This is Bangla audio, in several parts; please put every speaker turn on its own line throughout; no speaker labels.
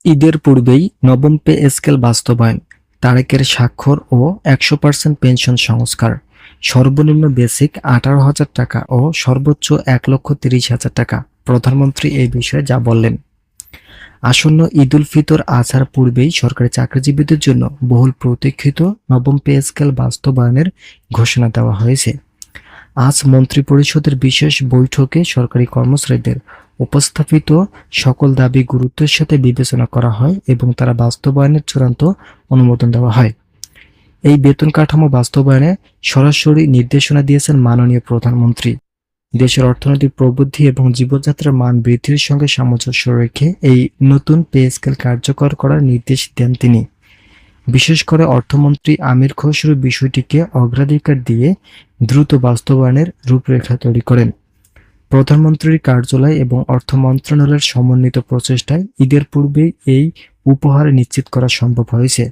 ঈদের পূর্বেই নবম পে স্কেল বাস্তবায়ন, তারেকের স্বাক্ষর ও ১০০% পেনশন সংস্কার, সর্বনিম্ন বেসিক ১৮,০০০ টাকা ও সর্বোচ্চ ১,৩০,০০০ টাকা। প্রধানমন্ত্রী এই বিষয়ে যা বললেন। আসন্ন ঈদুল ফিতর আসার পূর্বেই সরকারি চাকরিজীবীদের জন্য বহুল প্রতীক্ষিত নবম পে স্কেল বাস্তবায়নের ঘোষণা দেওয়া হয়েছে। আজ মন্ত্রিপরিষদের বিশেষ বৈঠকে সরকারি কর্মচারীদের উপস্থাপিত সকল দাবি গুরুত্বের সাথে বিবেচনা করা হয় এবং তারা বাস্তবায়নের চূড়ান্ত অনুমোদন দেওয়া হয়। এই বেতন কাঠামো বাস্তবায়নে সরাসরি নির্দেশনা দিয়েছেন মাননীয় প্রধানমন্ত্রী। দেশের অর্থনৈতিক প্রবৃদ্ধি এবং জীবনযাত্রার মান বৃদ্ধির সঙ্গে সামঞ্জস্য রেখে এই নতুন পে স্কেল কার্যকর করার নির্দেশ দেন তিনি। বিশেষ করে অর্থমন্ত্রী আমির খসরু বিষয়টিকে অগ্রাধিকার দিয়ে দ্রুত বাস্তবায়নের রূপরেখা তৈরি করেন। প্রধানমন্ত্রীর কার্যালয় এবং অর্থ মন্ত্রণালয়ের সমন্বিত প্রচেষ্টায় ঈদের পূর্বেই এই উপহার নিশ্চিত করা সম্ভব হয়েছে।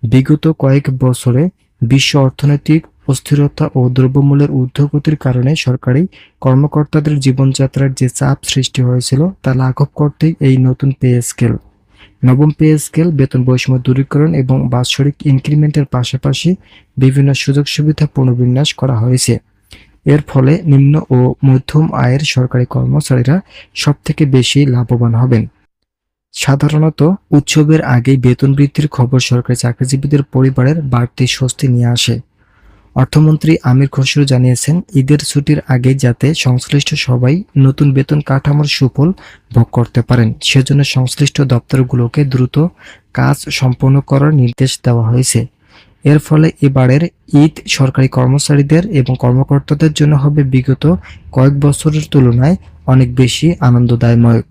বিগত কয়েক বছরে বিশ্ব অর্থনৈতিক অস্থিরতা ও দ্রব্যমূল্যের ঊর্ধ্বগতির কারণে সরকারি কর্মকর্তাদের জীবনযাত্রার যে চাপ সৃষ্টি হয়েছিল তা লাঘব করতেই এই নতুন পে স্কেল। নবম পে স্কেল বেতন বৈষম্য দূরীকরণ এবং বাৎসরিক ইনক্রিমেন্টের পাশাপাশি বিভিন্ন সুযোগ সুবিধা পুনর্বিন্যাস করা হয়েছে। এর ফলে নিম্ন ও মধ্যম আয়ের সরকারি কর্মচারীরা সবথেকে বেশি লাভবান হবেন। সাধারণত উৎসবের আগেই বেতন বৃদ্ধির খবর সরকারি চাকরিজীবীদের পরিবারের বাড়তি স্বস্তি নিয়ে আসে। অর্থমন্ত্রী আমির খসরু জানিয়েছেন, ঈদের ছুটির আগে যাতে সংশ্লিষ্ট সবাই নতুন বেতন কাঠামোর সুফল ভোগ করতে পারেন, সেজন্য সংশ্লিষ্ট দপ্তরগুলোকে দ্রুত কাজ সম্পন্ন করার নির্দেশ দেওয়া হয়েছে। এর ফলে এবারের ঈদ সরকারি কর্মচারীদের এবং কর্মকর্তাদের জন্য হবে বিগত কয়েক বছরের তুলনায় অনেক বেশি আনন্দদায়ক।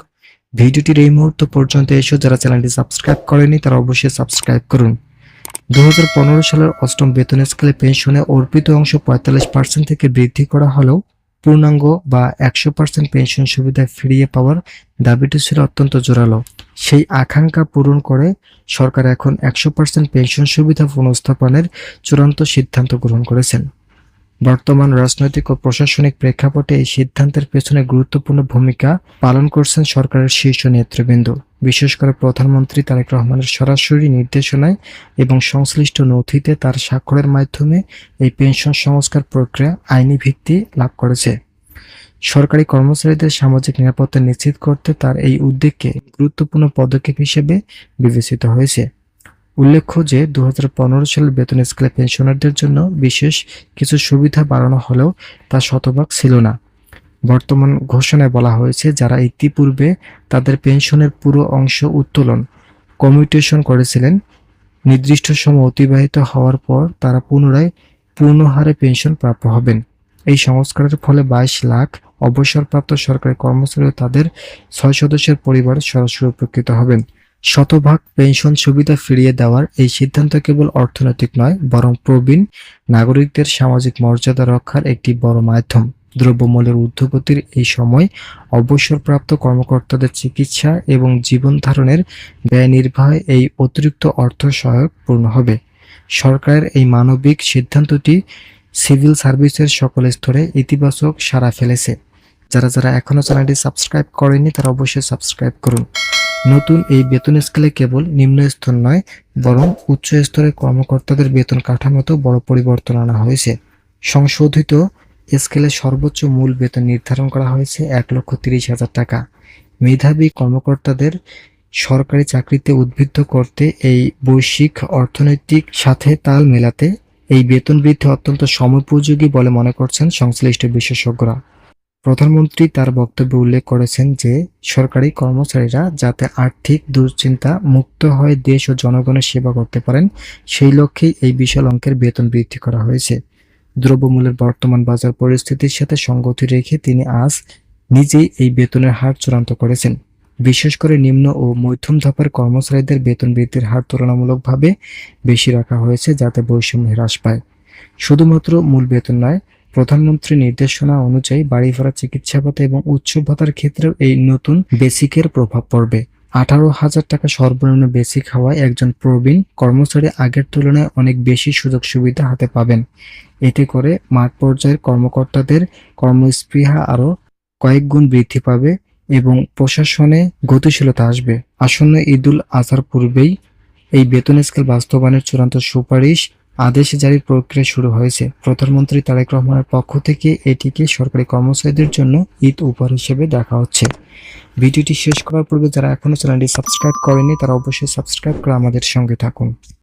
ভিডিওটির এই মুহূর্ত পর্যন্ত এসে যারা চ্যানেলটি সাবস্ক্রাইব করেনি তারা অবশ্যই সাবস্ক্রাইব করুন। ২০১৫ সালের অষ্টম বেতন স্কেলে পেনশনে অর্পিত অংশ ৪৫% থেকে বৃদ্ধি করা হলেও পূর্ণাঙ্গ বা ১০০% পেনশন সুবিধা ফিরিয়ে পাওয়ার দাবিটি ছিল অত্যন্ত জোরালো। সেই আকাঙ্ক্ষা পূরণ করে সরকার এখন ১০০% পেনশন সুবিধা পুনঃস্থাপনের চূড়ান্ত সিদ্ধান্ত গ্রহণ করেছেন। বর্তমান রাজনৈতিক ও প্রশাসনিক প্রেক্ষাপটে এই সিদ্ধান্তের পেছনে গুরুত্বপূর্ণ ভূমিকা পালন করছেন সরকারের শীর্ষ নেতৃবৃন্দ, বিশেষ করে প্রধানমন্ত্রী তারেক রহমানের সরাসরি নির্দেশনায় এবং সংশ্লিষ্ট নথিতে তার স্বাক্ষরের মাধ্যমে এই পেনশন সংস্কার প্রক্রিয়া আইনি ভিত্তি লাভ করেছে। সরকারি কর্মচারীদের সামাজিক নিরাপত্তা নিশ্চিত করতে তার এই উদ্যোগকে গুরুত্বপূর্ণ পদক্ষেপ হিসেবে বিবেচিত হয়েছে। উল্লেখ্য যে ২০১৫ সালের বেতন স্কেলে পেনশনারদের জন্য বিশেষ কিছু সুবিধা বাড়ানো হলেও তা শতভাগ ছিল না। বর্তমান ঘোষণায় বলা হয়েছে, যারা ইতিপূর্বে তাদের পেনশনের পুরো অংশ উত্তোলন কমিউটেশন করেছিলেন, নির্দিষ্ট সময় অতিবাহিত হওয়ার পর তারা পুনরায় পূর্ণ হারে পেনশন প্রাপ্য হবেন। এই সংস্কারের ফলে ২২ লাখ অবসরপ্রাপ্ত সরকারি কর্মচারী ও তাদের ৬ সদস্যের পরিবার সরাসরি উপকৃত হবেন। শতভাগ পেনশন সুবিধা ফিরিয়ে দেওয়ার এই সিদ্ধান্ত কেবল অর্থনৈতিক নয়, বরং প্রবীণ নাগরিকদের সামাজিক মর্যাদা রক্ষার একটি বড় মাধ্যম। দ্রব্যমূল্যের ঊর্ধ্বগতির এই সময় অবসরপ্রাপ্ত কর্মকর্তাদের চিকিৎসা এবং জীবন ধারণের ব্যয় নির্বাহে এই অতিরিক্ত অর্থ সহায়কপূর্ণ হবে। সরকারের এই মানবিক সিদ্ধান্তটি সিভিল সার্ভিসের সকল স্তরে ইতিবাচক সাড়া ফেলেছে। যারা এখনো চ্যানেলটি সাবস্ক্রাইব করেনি তারা অবশ্যই সাবস্ক্রাইব করুন। নতুন এই বেতন স্কেলে কেবল নিম্ন স্তর নয়, বরং উচ্চ স্তরের কর্মকর্তাদের বেতন কাঠামোতেও বড় পরিবর্তন আনা হয়েছে। সংশোধিত স্কেলে সর্বোচ্চ মূল বেতন নির্ধারণ করা হয়েছে ১,৩০,০০০ টাকা। মেধাবী কর্মকর্তাদের সরকারি চাকরিতে উদ্বুদ্ধ করতে এই বৈশ্বিক অর্থনৈতিক সাথে তাল মেলাতে এই বেতন বৃদ্ধি অত্যন্ত সময়োপযোগী বলে মনে করছেন সংশ্লিষ্ট বিশেষজ্ঞরা। প্রধানমন্ত্রী তার বক্তব্যে উল্লেখ করেছেন যে সরকারি কর্মচারীরা যাতে আর্থিক দুশ্চিন্তা মুক্ত হয়ে দেশ ও জনগণের সেবা করতে পারেন, সেই লক্ষ্যেই এই বিশাল অঙ্কের বেতন বৃদ্ধি করা হয়েছে। দ্রব্যমূল্যের বর্তমান বাজার পরিস্থিতির সাথে সঙ্গতি রেখে তিনি আজ নিজেই এই বেতনের হার চূড়ান্ত করেছেন। বিশেষ করে নিম্ন ও মধ্যম ধাপের কর্মচারীদের বেতন বৃদ্ধির হার তুলনামূলকভাবে বেশি রাখা হয়েছে, যাতে বৈষম্য হ্রাস পায়। শুধুমাত্র মূল বেতন নয়, প্রধানমন্ত্রীর নির্দেশনা অনুযায়ী বাড়ি ভাড়া, চিকিৎসা ভাতা এবং উৎসব ভাতার ক্ষেত্রেও এই নতুন বেসিকের প্রভাব পড়বে। ১৮,০০০ টাকা সর্বনিম্ন বেসিক হওয়ায় একজন প্রবীণ কর্মচারী আগের তুলনায় অনেক বেশি সুযোগ সুবিধা হাতে পাবেন। এতে করে মাঠ পর্যায়ের কর্মকর্তাদের কর্মস্পৃহা আরও কয়েক গুণ বৃদ্ধি পাবে এবং প্রশাসনে গতিশীলতা আসবে। আসন্ন ঈদুল আজহার পূর্বেই এই বেতন স্কেল বাস্তবায়নের চূড়ান্ত সুপারিশ আদেশ জারির প্রক্রিয়া শুরু হয়েছে। প্রধানমন্ত্রী তারেক রহমানের পক্ষ থেকে এটিকে সরকারি কর্মচারীদের জন্য ঈদ উপহার হিসেবে দেখা হচ্ছে। ভিডিওটি শেষ করার পূর্বে যারা এখনো চ্যানেলটি সাবস্ক্রাইব করেনি তারা অবশ্যই সাবস্ক্রাইব করে আমাদের সঙ্গে থাকুন।